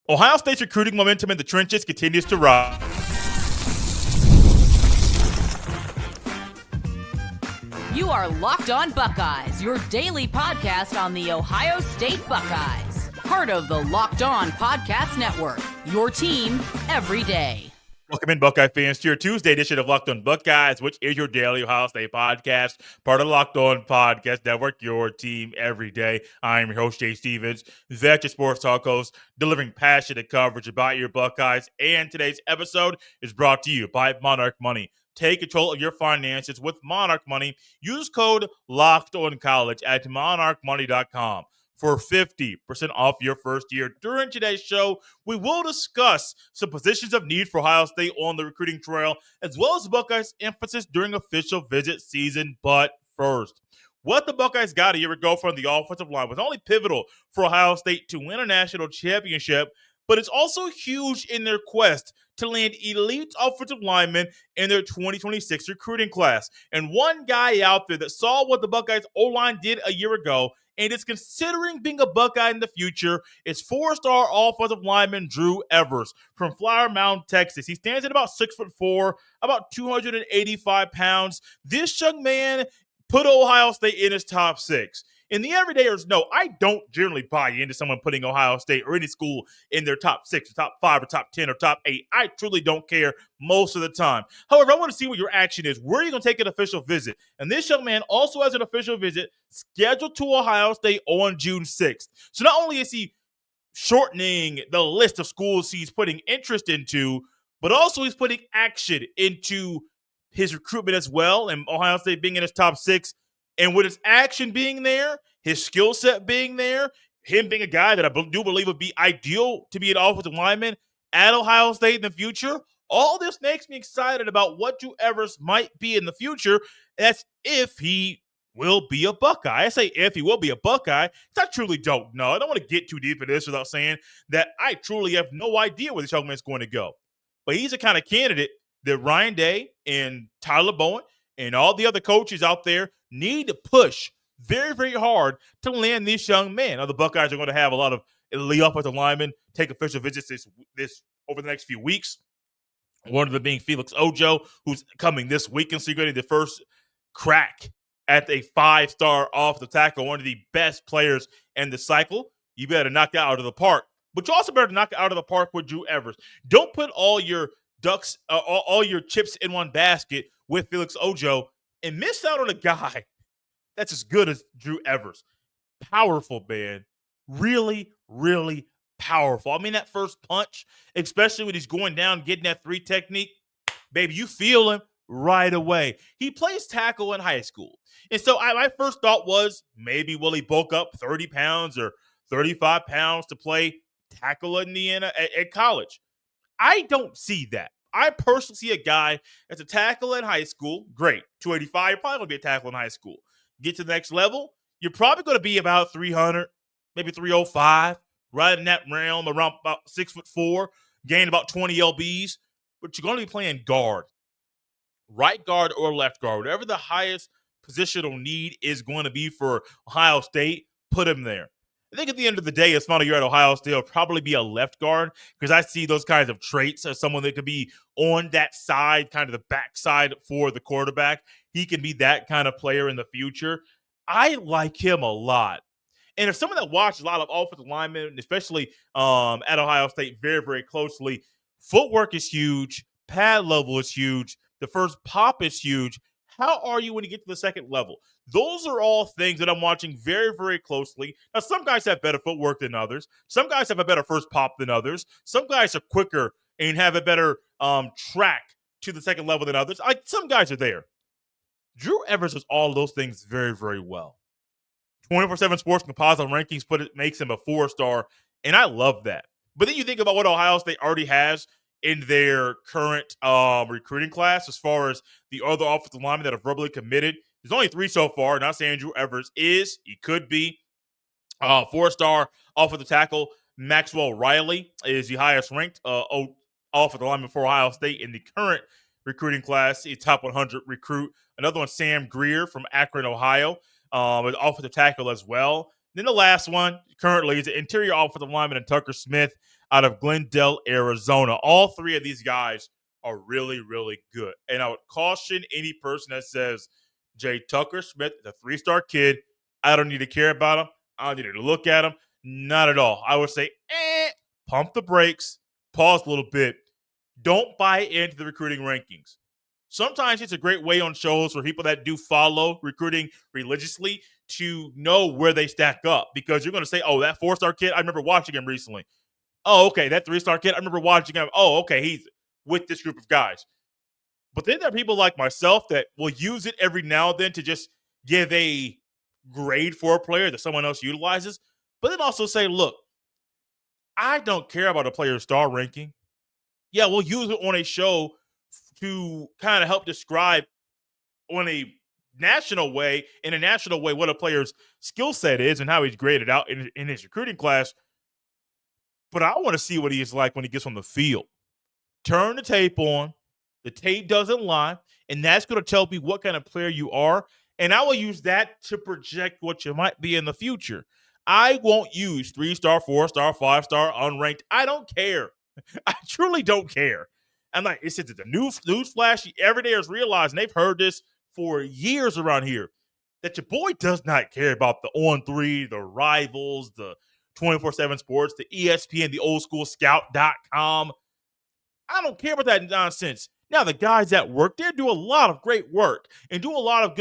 Ohio State's recruiting momentum in the trenches continues to rise. You are Locked On Buckeyes, your daily podcast on the Ohio State Buckeyes. Part of the Locked On Podcast Network, your team every day. Welcome in, Buckeye fans, to your Tuesday edition of Locked On Buckeyes, which is your daily Ohio State podcast, part of the Locked On Podcast Network, your team every day. I am your host, Jay Stevens, Veteran Sports Talk host, delivering passionate coverage about your Buckeyes. And today's episode is brought to you by Monarch Money. Take control of your finances with Monarch Money. Use code LOCKEDONCollege at monarchmoney.com. for 50% off your first year. During today's show, we will discuss some positions of need for Ohio State on the recruiting trail, as well as Buckeyes' emphasis during official visit season. But first, what the Buckeyes got a year ago from the offensive line was not only pivotal for Ohio State to win a national championship, but it's also huge in their quest to land elite offensive linemen in their 2026 recruiting class. And one guy out there that saw what the Buckeyes O-line did a year ago and is considering being a Buckeye in the future is four-star offensive lineman Drew Evers from Flower Mound, Texas. He stands at about 6'4", about 285 pounds. This young man put Ohio State in his top six. And the everydayers know I don't generally buy into someone putting Ohio State or any school in their top six, or top five, or top 10, or top 8. I truly don't care most of the time. However, I want to see what your action is. Where are you going to take an official visit? And this young man also has an official visit scheduled to Ohio State on June 6th. So not only is he shortening the list of schools he's putting interest into, but also he's putting action into his recruitment as well, and Ohio State being in his top six. And with his action being there, his skill set being there, him being a guy that I do believe would be ideal to be an offensive lineman at Ohio State in the future, all this makes me excited about what Drew Evers might be in the future. That's if he will be a Buckeye. I say if he will be a Buckeye, because I truly don't know. I don't want to get too deep into this without saying that I truly have no idea where this young man's going to go. But he's the kind of candidate that Ryan Day and Tyler Bowen and all the other coaches out there need to push very, very hard to land this young man. Now, the Buckeyes are going to have a lot of elite offensive linemen take official visits this over the next few weeks. One of them being Felix Ojo, who's coming this week, and so you're getting the first crack at a five-star offensive tackle, one of the best players in the cycle. You better knock that out of the park. But you also better knock it out of the park with Drew Evers. Don't put all your all your chips in one basket with Felix Ojo and miss out on a guy that's as good as Drew Evers. Powerful, man. Really, really powerful. I mean, that first punch, especially when he's going down, getting that three technique, baby, you feel him right away. He plays tackle in high school. And so my first thought was, maybe will he bulk up 30 pounds or 35 pounds to play tackle in at college? I don't see that. I personally see a guy that's a tackle in high school. Great. 285, you're probably going to be a tackle in high school. Get to the next level, you're probably going to be about 300, maybe 305, right in that realm, around about 6'4", gain about 20 lbs. But you're going to be playing guard, right guard or left guard. Whatever the highest positional need is going to be for Ohio State, put him there. I think at the end of the day, his final year at Ohio State will probably be a left guard, because I see those kinds of traits as someone that could be on that side, kind of the backside for the quarterback. He can be that kind of player in the future. I like him a lot. And if someone that watches a lot of offensive linemen, especially at Ohio State very, very closely, footwork is huge. Pad level is huge. The first pop is huge. How are you when you get to the second level? Those are all things that I'm watching very, very closely. Now, some guys have better footwork than others. Some guys have a better first pop than others. Some guys are quicker and have a better track to the second level than others. Some guys are there. Drew Evers does all of those things very, very well. 24/7 Sports composite rankings makes him a 4-star, and I love that. But then you think about what Ohio State already has in their current recruiting class as far as the other offensive linemen that have verbally committed. There's only 3 so far. Not saying Drew Evers is. He could be. 4-star offensive tackle Maxwell Riley is the highest ranked offensive lineman for Ohio State in the current recruiting class. He's top 100 recruit. Another one, Sam Greer from Akron, Ohio, an offensive tackle as well. Then the last one currently is an interior offensive lineman, and Tucker Smith out of Glendale, Arizona. All three of these guys are really, really good. And I would caution any person that says Jay Tucker Smith is a three-star kid. I don't need to care about him. I don't need to look at him. Not at all. I would say, pump the brakes, pause a little bit. Don't buy into the recruiting rankings. Sometimes it's a great way on shows for people that do follow recruiting religiously to know where they stack up, because you're going to say, oh, that 4-star kid, I remember watching him recently. Oh, okay, that 3-star kid, I remember watching him. Oh, okay, he's with this group of guys. But then there are people like myself that will use it every now and then to just give a grade for a player that someone else utilizes, but then also say, look, I don't care about a player's star ranking. Yeah, we'll use it on a show to kind of help describe on a national way, what a player's skill set is and how he's graded out in his recruiting class. But I want to see what he is like when he gets on the field. Turn the tape on. The tape doesn't lie, and that's going to tell me what kind of player you are, and I will use that to project what you might be in the future. I won't use 3-star, 4-star, 5-star, unranked. I don't care. I truly don't care. I'm like, it's a news flash. Everydayers realize, and they've heard this for years around here, that your boy does not care about the On3, the Rivals, the 24/7 Sports, the ESPN, the old school scout.com. I don't care about that nonsense. Now, the guys that work there do a lot of great work and do a lot of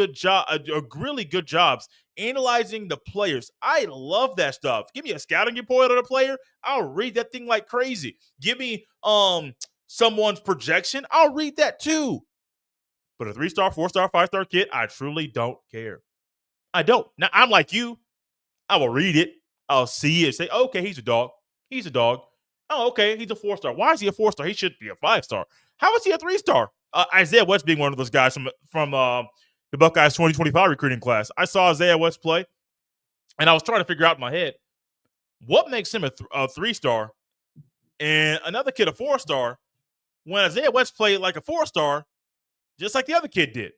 really good jobs analyzing the players. I love that stuff. Give me a scouting report on a player, I'll read that thing like crazy. Give me someone's projection, I'll read that too. But a 3-star, 4-star, 5-star kid, I truly don't care. I don't. Now, I'm like you. I will read it. I'll see it. Say, okay, he's a dog. He's a dog. Oh, okay, he's a 4-star. Why is he a 4-star? He should be a 5-star. How is he a 3-star? Isaiah West being one of those guys from the Buckeyes 2025 recruiting class. I saw Isaiah West play, and I was trying to figure out in my head what makes him a 3-star and another kid a 4-star when Isaiah West played like a 4-star, just like the other kid did.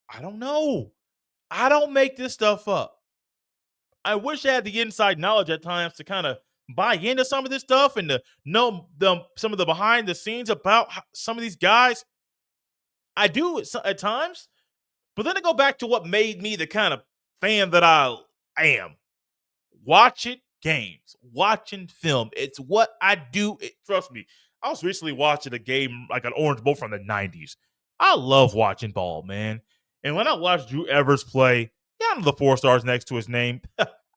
I don't know. I don't make this stuff up. I wish I had the inside knowledge at times to kind of buy into some of this stuff and to know some of the behind the scenes about some of these guys. I do at times, but then I go back to what made me the kind of fan that I am. Watching games, watching film. It's what I do. Trust me. I was recently watching a game like an Orange Bowl from the 90s. I love watching ball, man. And when I watch Drew Evers play, yeah, the 4 stars next to his name.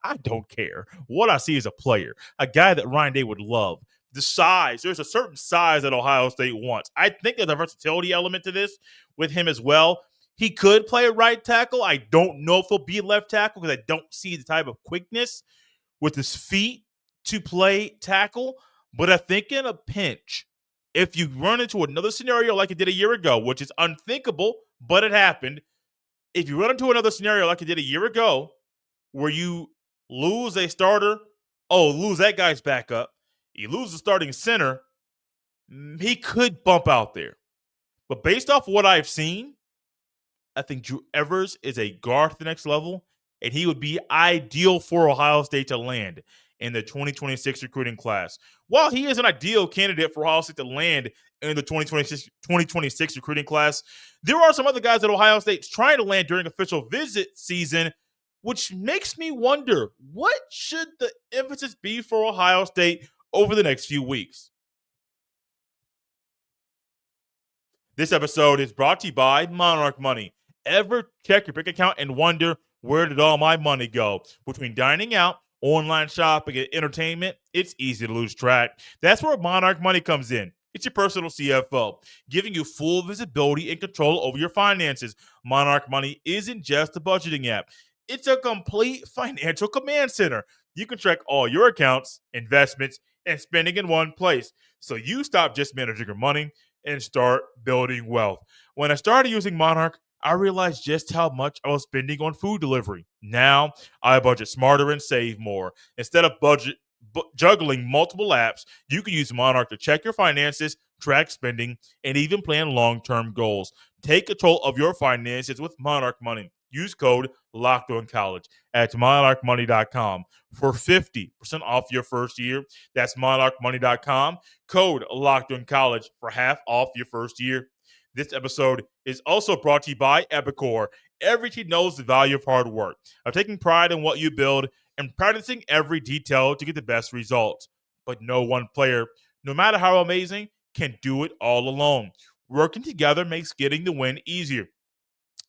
I don't care. What I see is a player, a guy that Ryan Day would love. The size, there's a certain size that Ohio State wants. I think there's a versatility element to this with him as well. He could play a right tackle. I don't know if he'll be left tackle because I don't see the type of quickness with his feet to play tackle. But I think in a pinch, if you run into another scenario like it did a year ago, which is unthinkable, but it happened. If you run into another scenario like it did a year ago, where you lose a starter, lose that guy's backup, you lose the starting center, he could bump out there. But based off what I've seen, I think Drew Evers is a guard at the next level, and he would be ideal for Ohio State to land in the 2026 recruiting class. While he is an ideal candidate for Ohio State to land in the 2026 recruiting class, there are some other guys that Ohio State's trying to land during official visit season, which makes me wonder, what should the emphasis be for Ohio State over the next few weeks? This episode is brought to you by Monarch Money. Ever check your bank account and wonder, where did all my money go? Between dining out, online shopping, and entertainment, it's easy to lose track. That's where Monarch Money comes in. It's your personal CFO, giving you full visibility and control over your finances. Monarch Money isn't just a budgeting app. It's a complete financial command center. You can track all your accounts, investments, and spending in one place. So you stop just managing your money and start building wealth. When I started using Monarch, I realized just how much I was spending on food delivery. Now, I budget smarter and save more. Instead of juggling multiple apps, you can use Monarch to check your finances, track spending, and even plan long-term goals. Take control of your finances with Monarch Money. use code LOCKEDONCollege at monarchmoney.com for 50% off your first year. That's monarchmoney.com, code LOCKEDONCollege for half off your first year. This episode is also brought to you by Epicor. Every team knows the value of hard work, of taking pride in what you build, and practicing every detail to get the best results. But no one player, no matter how amazing, can do it all alone. Working together makes getting the win easier.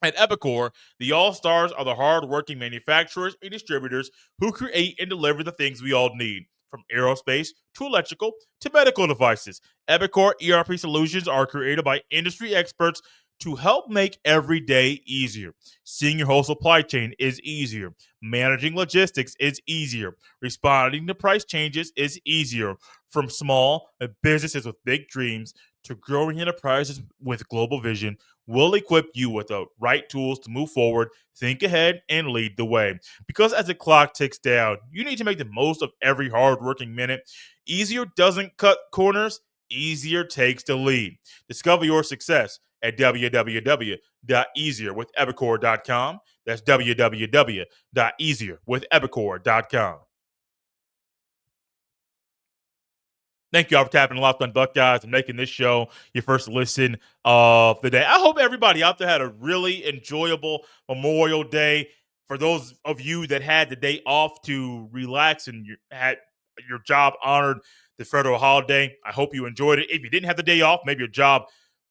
At Epicor, the All-Stars are the hard-working manufacturers and distributors who create and deliver the things we all need, from aerospace to electrical to medical devices. Epicor ERP solutions are created by industry experts to help make every day easier. Seeing your whole supply chain is easier. Managing logistics is easier. Responding to price changes is easier. From small businesses with big dreams to growing enterprises with global vision, we'll equip you with the right tools to move forward, think ahead, and lead the way. Because as the clock ticks down, you need to make the most of every hard-working minute. Easier doesn't cut corners, easier takes the lead. Discover your success at www.easierwithepicor.com. That's www.easierwithepicor.com. Thank you all for tapping Locked on Buckeyes and making this show your first listen of the day. I hope everybody out there had a really enjoyable Memorial Day. For those of you that had the day off to relax and you had your job honored the federal holiday, I hope you enjoyed it. If you didn't have the day off, maybe your job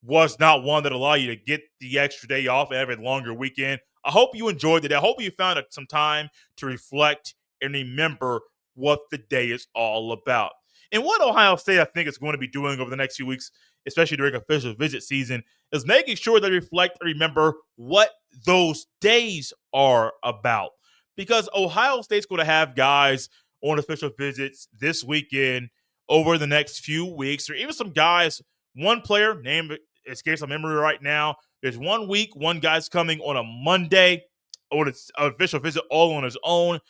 was not one that allowed you to get the extra day off and have a longer weekend. I hope you enjoyed it. I hope you found some time to reflect and remember what the day is all about. And what Ohio State, I think, is going to be doing over the next few weeks, especially during official visit season, is making sure they reflect and remember what those days are about. Because Ohio State's going to have guys on official visits this weekend over the next few weeks, or even some guys, one player, name escapes my memory right now. There's 1 week, one guy's coming on a Monday on an official visit all on his own.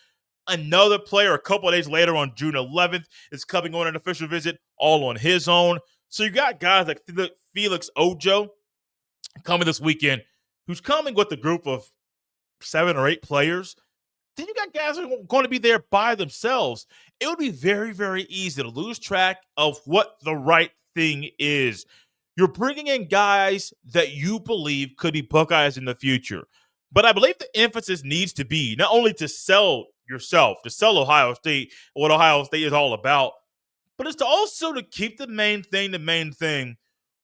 Another player a couple of days later on June 11th is coming on an official visit all on his own. So you got guys like Felix Ojo coming this weekend, who's coming with a group of 7 or 8 players. Then you got guys who are going to be there by themselves. It would be very, very easy to lose track of what the right thing is. You're bringing in guys that you believe could be Buckeyes in the future. But I believe the emphasis needs to be not only to sell yourself, to sell Ohio State, what Ohio State is all about, but it's to also to keep the main thing,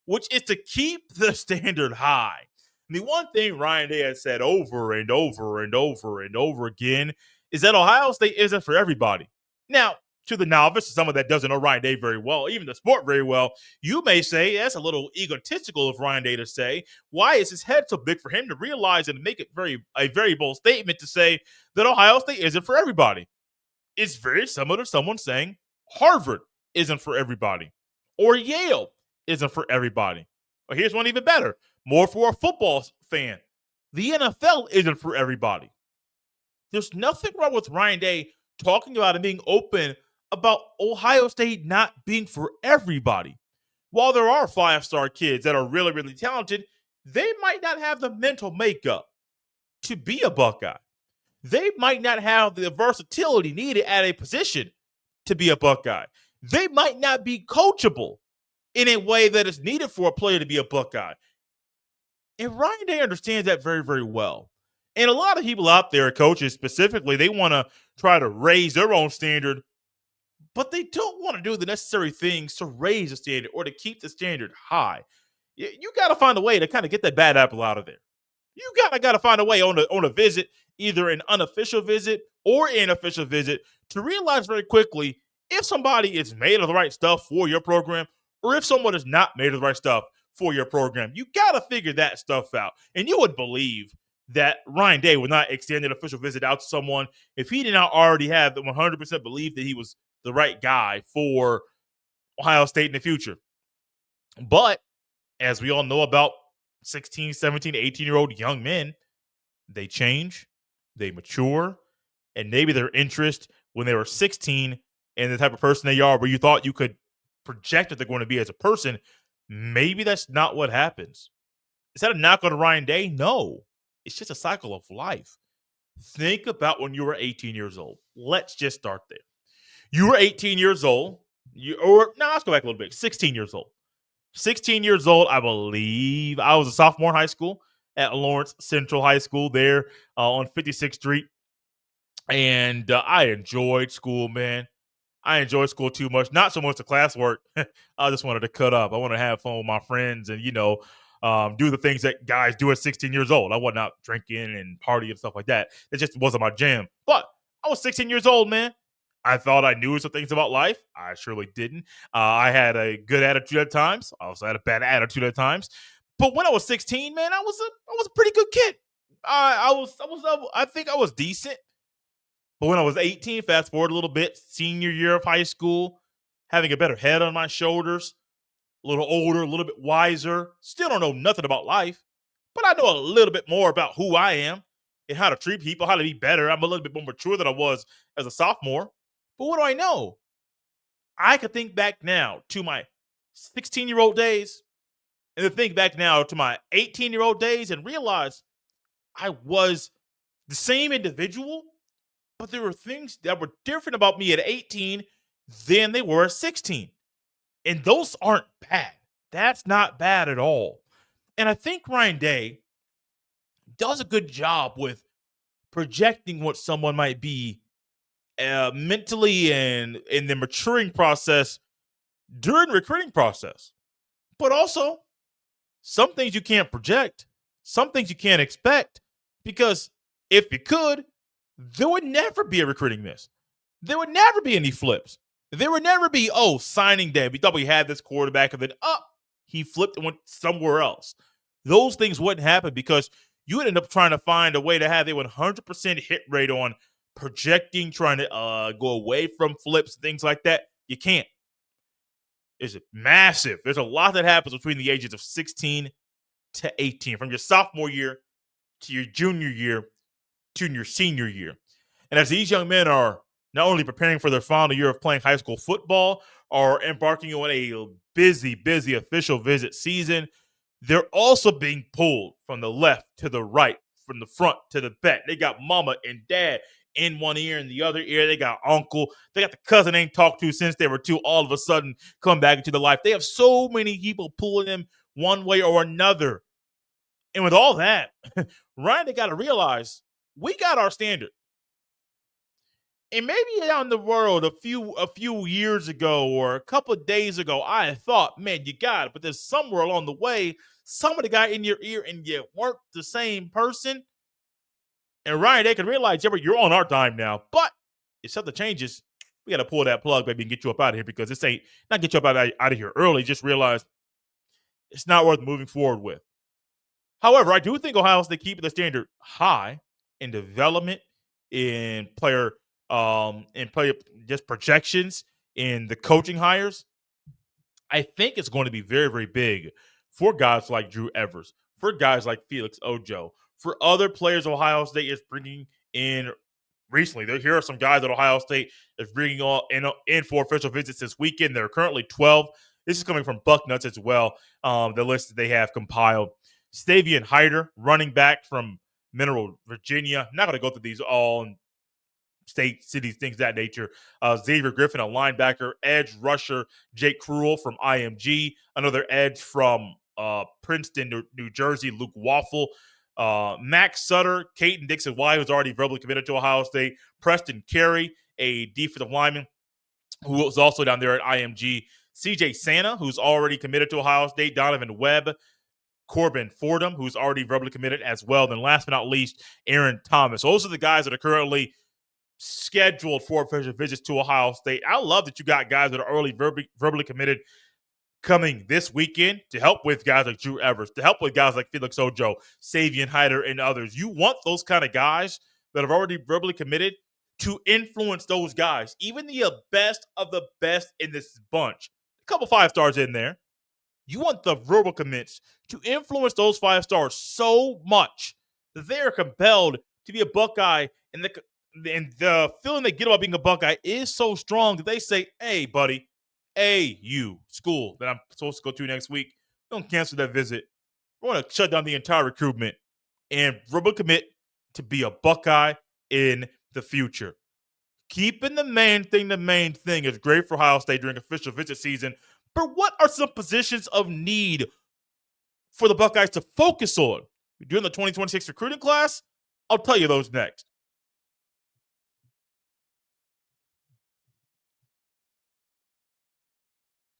which is to keep the standard high. And the one thing Ryan Day has said over and over and over and over again is that Ohio State isn't for everybody. Now, to the novice, someone that doesn't know Ryan Day very well, even the sport very well, you may say that's a little egotistical of Ryan Day to say. Why is his head so big for him to realize and make it a very bold statement to say that Ohio State isn't for everybody? It's very similar to someone saying Harvard isn't for everybody or Yale isn't for everybody. Or here's one even better, more for a football fan. The NFL isn't for everybody. There's nothing wrong with Ryan Day talking about and being open about Ohio State not being for everybody. While there are 5-star kids that are really, really talented, they might not have the mental makeup to be a Buckeye. They might not have the versatility needed at a position to be a Buckeye. They might not be coachable in a way that is needed for a player to be a Buckeye. And Ryan Day understands that very, very well. And a lot of people out there, coaches specifically, they want to try to raise their own standard, but they don't want to do the necessary things to raise the standard or to keep the standard high. You got to find a way to kind of get that bad apple out of there. You got to find a way on a visit, either an unofficial visit or an official visit, to realize very quickly if somebody is made of the right stuff for your program or if someone is not made of the right stuff for your program. You got to figure that stuff out. And you would believe that Ryan Day would not extend an official visit out to someone if he did not already have the 100% belief that he was the right guy for Ohio State in the future. But as we all know about 16, 17, 18-year-old young men, they change, they mature, and maybe their interest when they were 16 and the type of person they are where you thought you could project what they're going to be as a person, maybe that's not what happens. Is that a knock on Ryan Day? No, It's just a cycle of life. Think about when you were 18 years old. Let's just start there. You were 18 years old. Let's go back a little bit. 16 years old. 16 years old, I believe. I was a sophomore in high school at Lawrence Central High School there on 56th Street. And I enjoyed school, man. I enjoyed school too much. Not so much the classwork. I just wanted to cut up. I want to have fun with my friends and, do the things that guys do at 16 years old. I wasn't out drinking and partying and stuff like that. It just wasn't my jam. But I was 16 years old, man. I thought I knew some things about life. I surely didn't. I had a good attitude at times. I also had a bad attitude at times. But when I was 16, man, I was a pretty good kid. I think I was decent. But when I was 18, fast forward a little bit, senior year of high school, having a better head on my shoulders, a little older, a little bit wiser. Still don't know nothing about life, but I know a little bit more about who I am and how to treat people, how to be better. I'm a little bit more mature than I was as a sophomore. But what do I know? I could think back now to my 16-year-old days and then think back now to my 18-year-old days and realize I was the same individual, but there were things that were different about me at 18 than they were at 16. And those aren't bad. That's not bad at all. And I think Ryan Day does a good job with projecting what someone might be mentally and in the maturing process during the recruiting process. But also, some things you can't project, some things you can't expect, because if you could, there would never be a recruiting miss. There would never be any flips. There would never be, signing day. We thought we had this quarterback, and then, he flipped and went somewhere else. Those things wouldn't happen because you would end up trying to find a way to have a 100% hit rate on projecting, trying to go away from flips, things like that. You can't. It's massive. There's a lot that happens between the ages of 16 to 18, from your sophomore year to your junior year to your senior year. And as these young men are not only preparing for their final year of playing high school football or embarking on a busy official visit season, they're also being pulled from the left to the right, from the front to the back. They got mama and dad in one ear and the other ear. They got uncle. They got the cousin they ain't talked to since they were two, all of a sudden come back into the life. They have so many people pulling them one way or another. And with all that, Ryan, they got to realize we got our standard. And maybe down the world a few years ago or a couple of days ago, I thought, man, you got it. But there's somewhere along the way, somebody got in your ear and you weren't the same person. And Ryan, they can realize, you're on our dime now. But if something changes, we got to pull that plug, baby, and get you up out of here, because this ain't not get you up out of here early. Just realize it's not worth moving forward with. However, I do think Ohio State keeping the standard high in development, in player just projections, in the coaching hires. I think it's going to be very, very big for guys like Drew Evers, for guys like Felix Ojo, for other players Ohio State is bringing in recently. Here are some guys that Ohio State is bringing in for official visits this weekend. There are currently 12. This is coming from Bucknuts as well, the list that they have compiled. Stavian Hyder, running back from Mineral, Virginia. Not going to go through these all in state, cities, things of that nature. Xavier Griffin, a linebacker. Edge rusher Jake Cruel from IMG. Another edge from Princeton, New Jersey, Luke Waffle. Max Sutter, Caden Dixon-White, who's already verbally committed to Ohio State. Preston Carey, a defensive lineman who was also down there at IMG. CJ Santa, who's already committed to Ohio State. Donovan Webb. Corbin Fordham, who's already verbally committed as well. Then last but not least, Aaron Thomas. Those are the guys that are currently scheduled for official visits to Ohio State. I love that you got guys that are already verbally committed coming this weekend to help with guys like Drew Evers, to help with guys like Felix Ojo, Savion Hyder, and others. You want those kind of guys that have already verbally committed to influence those guys, even the best of the best in this bunch. A couple 5-stars in there. You want the verbal commits to influence those 5 stars so much that they are compelled to be a Buckeye, and the feeling they get about being a Buckeye is so strong that they say, hey, buddy, hey, you, school that I'm supposed to go to next week, don't cancel that visit. We're going to shut down the entire recruitment and verbally commit to be a Buckeye in the future. Keeping the main thing is great for Ohio State during official visit season. But what are some positions of need for the Buckeyes to focus on during the 2026 recruiting class? I'll tell you those next.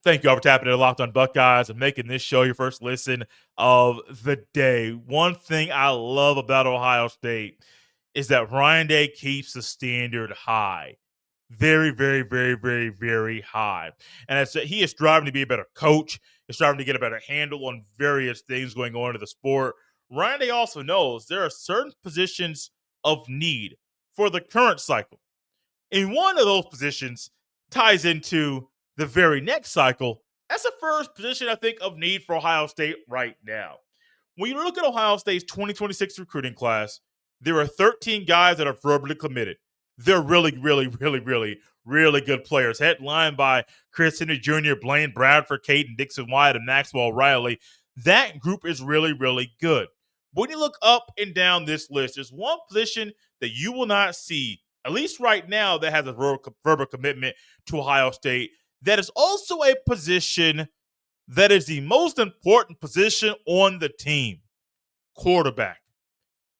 Thank you all for tapping into Locked on Buckeyes and making this show your first listen of the day. One thing I love about Ohio State is that Ryan Day keeps the standard high. Very, very, very, very, very high. And he is striving to be a better coach. He's striving to get a better handle on various things going on in the sport. Ryan Day also knows there are certain positions of need for the current cycle. And one of those positions ties into the very next cycle. That's the first position, I think, of need for Ohio State right now. When you look at Ohio State's 2026 recruiting class, there are 13 guys that are verbally committed. They're really, really, really, really, really good players. Headlined by Chris Henry Jr., Blaine Bradford, Caden Dixon Wyatt, and Maxwell Riley. That group is really, really good. When you look up and down this list, there's one position that you will not see, at least right now, that has a verbal commitment to Ohio State. That is also a position that is the most important position on the team. Quarterback.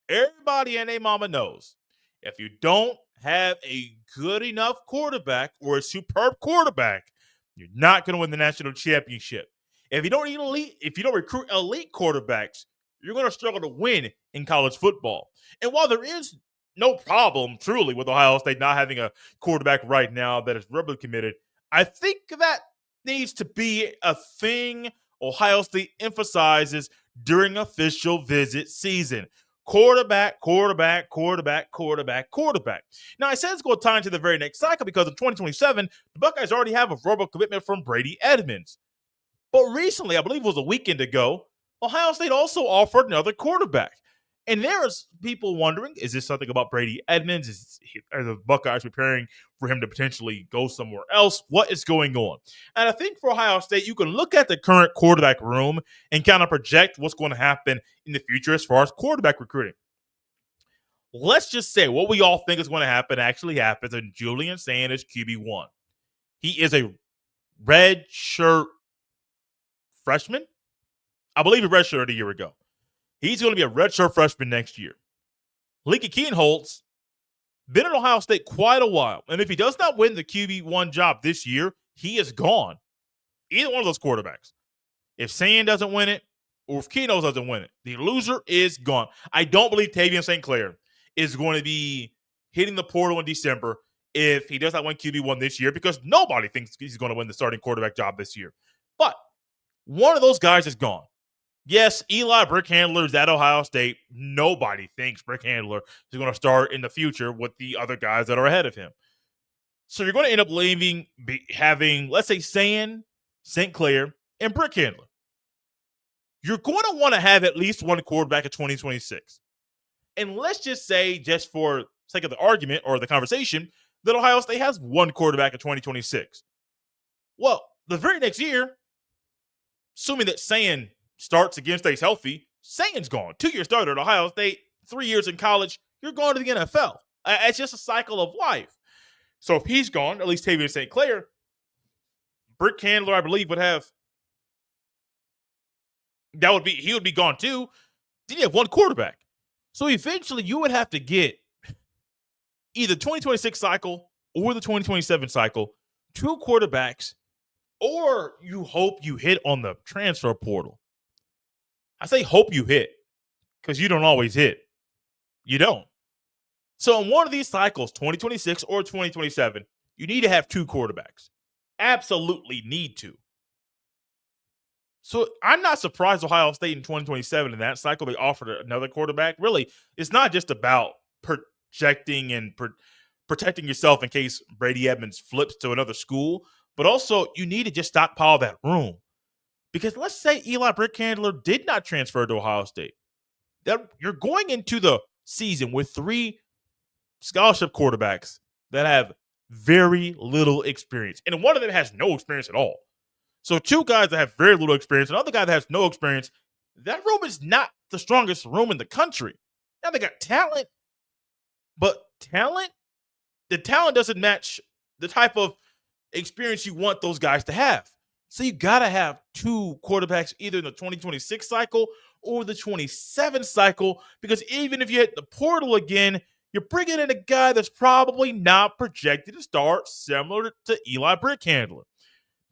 Everybody and their mama knows if you don't have a good enough quarterback or a superb quarterback, you're not going to win the national championship. If you don't recruit elite quarterbacks, you're going to struggle to win in college football. And while there is no problem truly with Ohio State not having a quarterback right now that is verbally committed, I think that needs to be a thing Ohio State emphasizes during official visit season. Quarterback, quarterback, quarterback, quarterback, quarterback. Now, I said it's going to tie into the very next cycle because in 2027, the Buckeyes already have a verbal commitment from Brady Edmonds. But recently, I believe it was a weekend ago, Ohio State also offered another quarterback. And there's people wondering, is this something about Brady Edmonds? Are the Buckeyes preparing for him to potentially go somewhere else? What is going on? And I think for Ohio State, you can look at the current quarterback room and kind of project what's going to happen in the future as far as quarterback recruiting. Let's just say what we all think is going to happen actually happens, and Julian Sanders QB1. He is a red shirt freshman. I believe he redshirted a year ago. He's going to be a redshirt freshman next year. Lincoln Kienholz been at Ohio State quite a while. And if he does not win the QB1 job this year, he is gone. Either one of those quarterbacks. If Sand doesn't win it, or if Kienholz doesn't win it, the loser is gone. I don't believe Tavian St. Clair is going to be hitting the portal in December if he does not win QB1 this year, because nobody thinks he's going to win the starting quarterback job this year. But one of those guys is gone. Yes, Eli Brick Handler is at Ohio State. Nobody thinks Brick Handler is going to start in the future with the other guys that are ahead of him. So you're going to end up having, let's say, St. Clair, and Brick Handler. You're going to want to have at least one quarterback in 2026. And let's just say, just for sake of the argument or the conversation, that Ohio State has one quarterback in 2026. Well, the very next year, assuming that Sand starts again, stays healthy, Sand's gone. 2-year starter at Ohio State, 3 years in college, you're going to the NFL. It's just a cycle of life. So if he's gone, at least Tavian St. Clair, Brick Handler, I believe, he would be gone too. Then you have one quarterback. So eventually you would have to get either 2026 cycle or the 2027 cycle, 2 quarterbacks, or you hope you hit on the transfer portal. I say hope you hit because you don't always hit. You don't. So in one of these cycles, 2026 or 2027, you need to have 2 quarterbacks. Absolutely need to. So I'm not surprised Ohio State in 2027 in that cycle, they offered another quarterback. Really, it's not just about projecting and protecting yourself in case Brady Edmonds flips to another school, but also you need to just stockpile that room. Because let's say Eli Brick Handler did not transfer to Ohio State. You're going into the season with 3 scholarship quarterbacks that have very little experience. And one of them has no experience at all. So 2 guys that have very little experience, another guy that has no experience, that room is not the strongest room in the country. Now they got talent, but the talent doesn't match the type of experience you want those guys to have. So you got to have two quarterbacks either in the 2026 cycle or the 27 cycle, because even if you hit the portal again, you're bringing in a guy that's probably not projected to start, similar to Eli Brickhandler.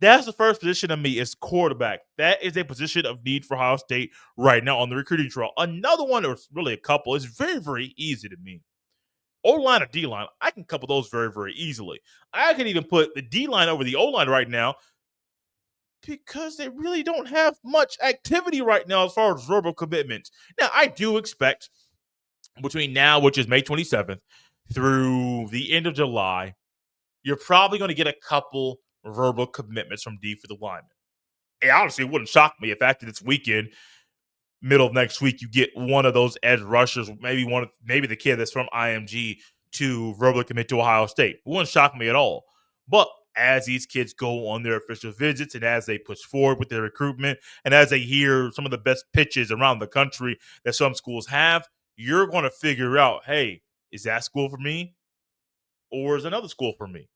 That's the first position of me is quarterback. That is a position of need for Ohio State right now on the recruiting trail. Another one, or really a couple, is very, very easy to me. O-line or D-line, I can couple those very, very easily. I can even put the D-line over the O-line right now because they really don't have much activity right now as far as verbal commitments. Now, I do expect between now, which is May 27th, through the end of July, you're probably going to get a couple verbal commitments from D for the lineman. It honestly wouldn't shock me if after this weekend, middle of next week, you get one of those edge rushers, maybe the kid that's from IMG to verbally commit to Ohio State. It wouldn't shock me at all. But as these kids go on their official visits and as they push forward with their recruitment and as they hear some of the best pitches around the country that some schools have, you're going to figure out, hey, is that school for me or is another school for me?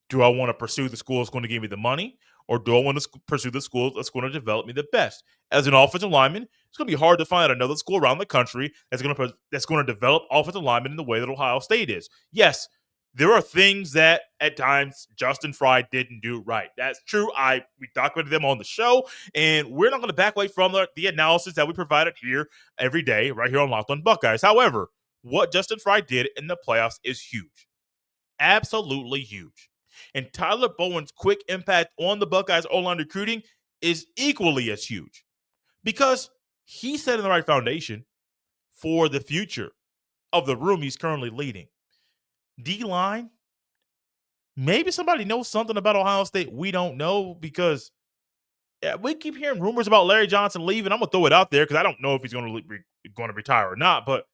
Do I want to pursue the school that's going to give me the money, or do I want to pursue the school that's going to develop me the best? As an offensive lineman, it's going to be hard to find another school around the country that's going to develop offensive linemen in the way that Ohio State is. Yes, there are things that at times Justin Fry didn't do right. That's true. We documented them on the show, and we're not going to back away from the analysis that we provided here every day, right here on Locked On Buckeyes. However, what Justin Fry did in the playoffs is huge. Absolutely huge. And Tyler Bowen's quick impact on the Buckeyes O-line recruiting is equally as huge because he's setting the right foundation for the future of the room he's currently leading. D-line, maybe somebody knows something about Ohio State we don't know because we keep hearing rumors about Larry Johnson leaving. I'm going to throw it out there because I don't know if he's going to retire or not. But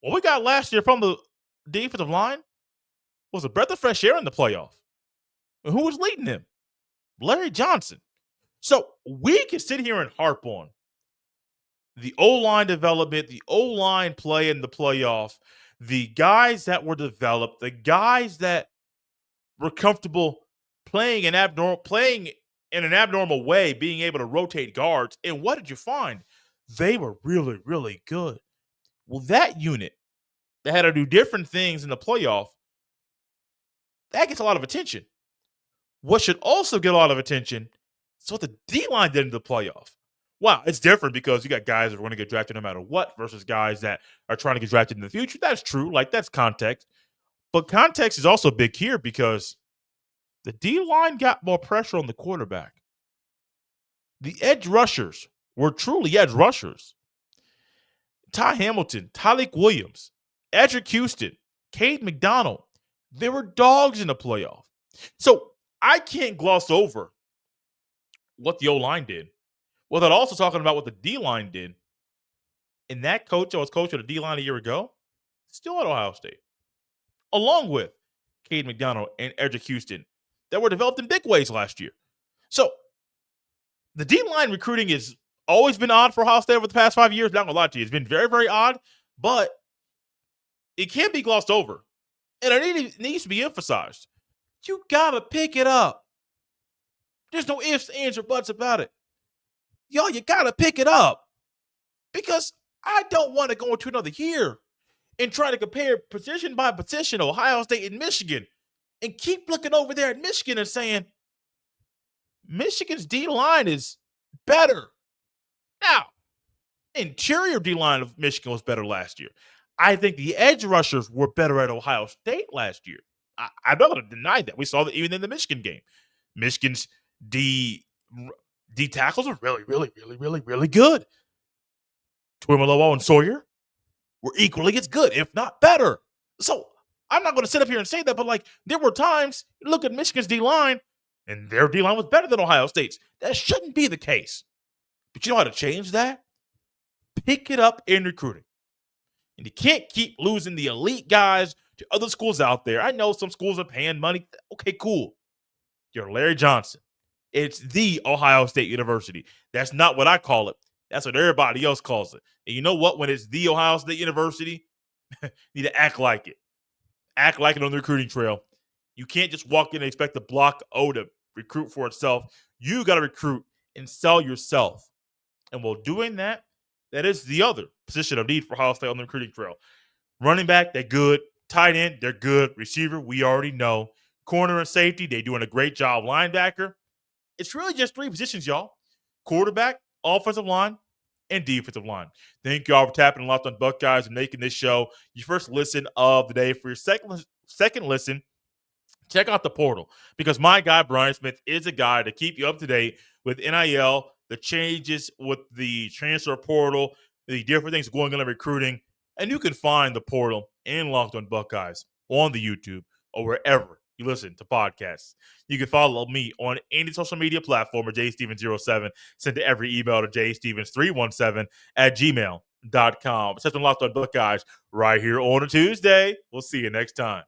what we got last year from the defensive line was a breath of fresh air in the playoff. And who was leading him? Larry Johnson. So we can sit here and harp on the O-line development, the O-line play in the playoff, the guys that were developed, the guys that were comfortable playing in an abnormal way, being able to rotate guards. And what did you find? They were really, really good. Well, that unit that had to do different things in the playoff, that gets a lot of attention. What should also get a lot of attention is what the D-line did in the playoff. Wow, it's different because you got guys that are going to get drafted no matter what versus guys that are trying to get drafted in the future. That's true. That's context. But context is also big here because the D-line got more pressure on the quarterback. The edge rushers were truly edge rushers. Ty Hamilton, Tyleik Williams, Edric Houston, Cade McDonald, they were dogs in the playoff. So I can't gloss over what the O-line did without also talking about what the D-line did. And that coach that was coaching the D-line a year ago, still at Ohio State, along with Cade McDonald and Edric Houston, that were developed in big ways last year. So the D-line recruiting has always been odd for Ohio State over the past 5 years. Not going to lie to you. It's been very, very odd, but it can't be glossed over. And it needs to be emphasized. You got to pick it up. There's no ifs, ands, or buts about it. Y'all, you got to pick it up. Because I don't want to go into another year and try to compare position by position Ohio State and Michigan and keep looking over there at Michigan and saying, Michigan's D-line is better. Now, interior D-line of Michigan was better last year. I think the edge rushers were better at Ohio State last year. I'm not going to deny that. We saw that even in the Michigan game. Michigan's D tackles are really, really, really, really, really good. Tuimoloau and Sawyer were equally as good, if not better. So I'm not going to sit up here and say that, but there were times, look at Michigan's D-line, and their D-line was better than Ohio State's. That shouldn't be the case. But you know how to change that? Pick it up in recruiting. And you can't keep losing the elite guys to other schools out there. I know some schools are paying money. Okay, cool. You're Larry Johnson. It's the Ohio State University. That's not what I call it. That's what everybody else calls it. And you know what? When it's the Ohio State University, you need to act like it. Act like it on the recruiting trail. You can't just walk in and expect the Block O to recruit for itself. You got to recruit and sell yourself. And while doing that, that is the other position of need for Ohio State on the recruiting trail. Running back, they're good. Tight end, they're good. Receiver, we already know. Corner and safety, they're doing a great job. Linebacker, it's really just three positions, y'all. Quarterback, offensive line, and defensive line. Thank y'all for tapping and Locked on Buckeyes and making this show your first listen of the day. For your second listen, check out the portal because my guy Brian Smith is a guy to keep you up to date with NIL, the changes with the transfer portal, the different things going on in recruiting, and you can find the portal and Locked on Buckeyes on the YouTube or wherever you listen to podcasts. You can follow me on any social media platform at jstevens07. Send every email to jstevens317 at gmail.com. It's Locked on Buckeyes right here on a Tuesday. We'll see you next time.